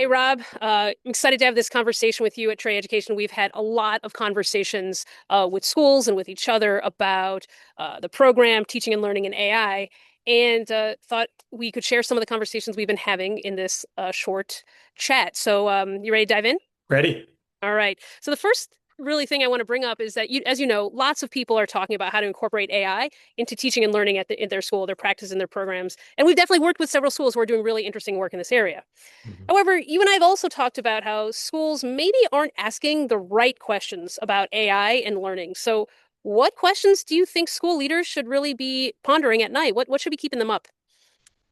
Hey, Rob. I'm excited to have this conversation with you at Trey Education. We've had a lot of conversations with schools and with each other about the program, teaching and learning in AI, and thought we could share some of the conversations we've been having in this short chat. So, you ready to dive in? Ready? All right. So the first really thing I want to bring up is that as you know, lots of people are talking about how to incorporate AI into teaching and learning in their school, their practice, and their programs. And we've definitely worked with several schools who are doing really interesting work in this area. Mhm. However, you and I have also talked about how schools maybe aren't asking the right questions about AI and learning. So, what questions do you think school leaders should really be pondering at night? What should be keeping them up?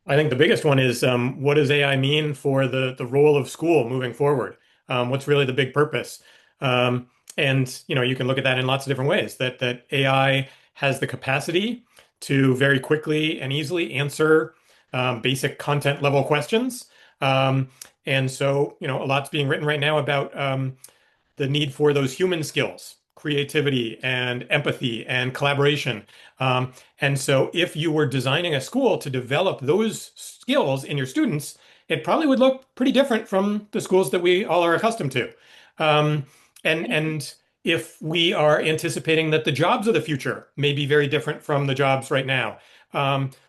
I think the biggest one is what does AI mean for the role of school moving forward? What's really the big purpose? Um, and you can look at that in lots of different ways. That AI has the capacity to very quickly and easily answer basic content level questions. Um, and so a lot's being written right now about the need for those human skills, creativity and empathy and collaboration. And so, if you were designing a school to develop those skills in your students, it probably would look pretty different from the schools that we all are accustomed to. Um, and if we are anticipating that the jobs of the future may be very different from the jobs right now,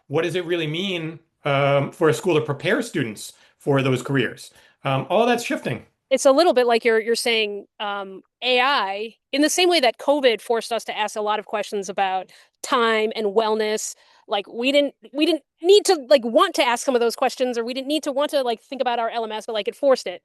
what does it really mean for a school to prepare students for those careers? All of that's shifting. It's a little bit like you're saying AI in the same way that COVID forced us to ask a lot of questions about time and wellness. Like we didn't need to like want to ask some of those questions, or we didn't need to want to like think about our LMS, but like it forced it.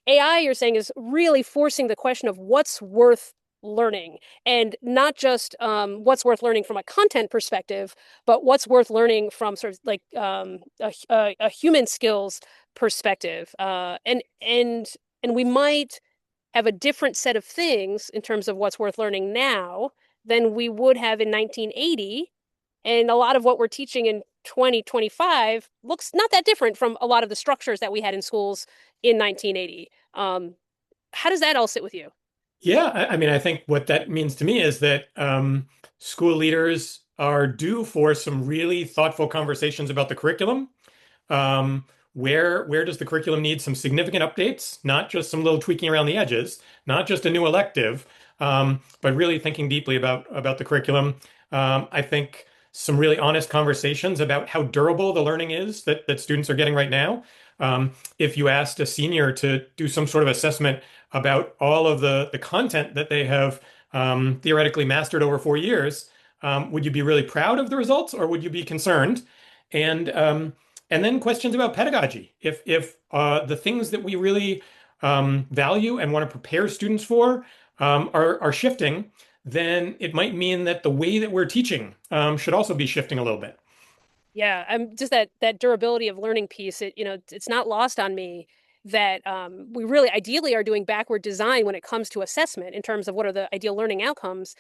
AI, you're saying, is really forcing the question of what's worth learning, and not just what's worth learning from a content perspective, but what's worth learning from sort of like a human skills perspective. And we might have a different set of things in terms of what's worth learning now than we would have in 1980. And a lot of what we're teaching in 2025 looks not that different from a lot of the structures that we had in schools in 1980. How does that all sit with you? Yeah, I mean, I think what that means to me is that school leaders are due for some really thoughtful conversations about the curriculum. Um, where does the curriculum need some significant updates, not just some little tweaking around the edges, not just a new elective, but really thinking deeply about the curriculum. I think some really honest conversations about how durable the learning is that students are getting right now. If you asked a senior to do some sort of assessment about all of the content that they have theoretically mastered over 4 years, would you be really proud of the results or would you be concerned? And and then questions about pedagogy. If the things that we really value and want to prepare students for are shifting, then it might mean that the way that we're teaching should also be shifting a little bit. Yeah, I'm just that durability of learning piece. It's not lost on me that we really ideally are doing backward design when it comes to assessment in terms of what are the ideal learning outcomes.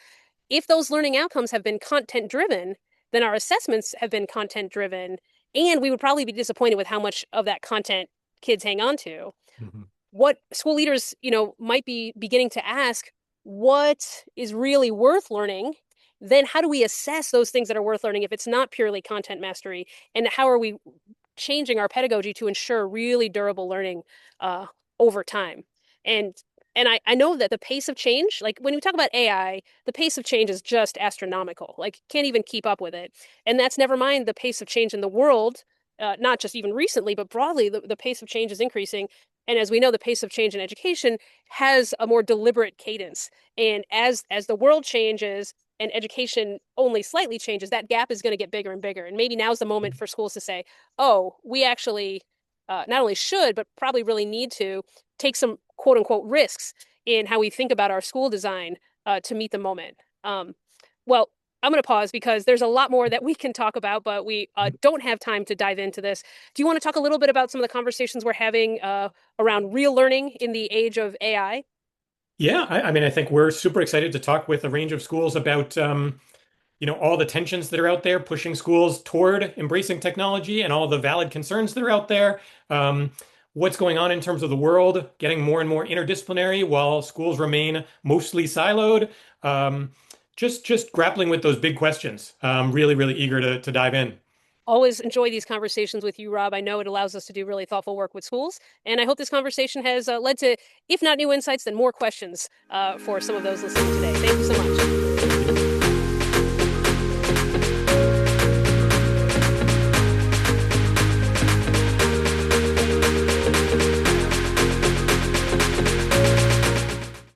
If those learning outcomes have been content driven, then our assessments have been content driven, and we would probably be disappointed with how much of that content kids hang on to. Mhm. What school leaders, might be beginning to ask, what is really worth learning? Then how do we assess those things that are worth learning if it's not purely content mastery? And how are we changing our pedagogy to ensure really durable learning uh, over time? And and I know that the pace of change, like when we talk about AI, the pace of change is just astronomical. Like can't even keep up with it. And that's never mind the pace of change in the world, not just even recently, but broadly, the pace of change is increasing. And as we know, the pace of change in education has a more deliberate cadence. And as the world changes and education only slightly changes, that gap is going to get bigger and bigger. And maybe now's the moment for schools to say, oh, we actually not only should, but probably really need to take some quote unquote risks in how we think about our school design to meet the moment. Well, I'm going to pause because there's a lot more that we can talk about, but we don't have time to dive into this. Do you want to talk a little bit about some of the conversations we're having around real learning in the age of AI? Yeah, I mean, I think we're super excited to talk with a range of schools about all the tensions that are out there, pushing schools toward embracing technology and all the valid concerns that are out there. What's going on in terms of the world, getting more and more interdisciplinary while schools remain mostly siloed. Just grappling with those big questions. Really, really eager to dive in. Always enjoy these conversations with you, Rob. I know it allows us to do really thoughtful work with schools. And I hope this conversation has led to, if not new insights, then more questions for some of those listening today. Thank you so much.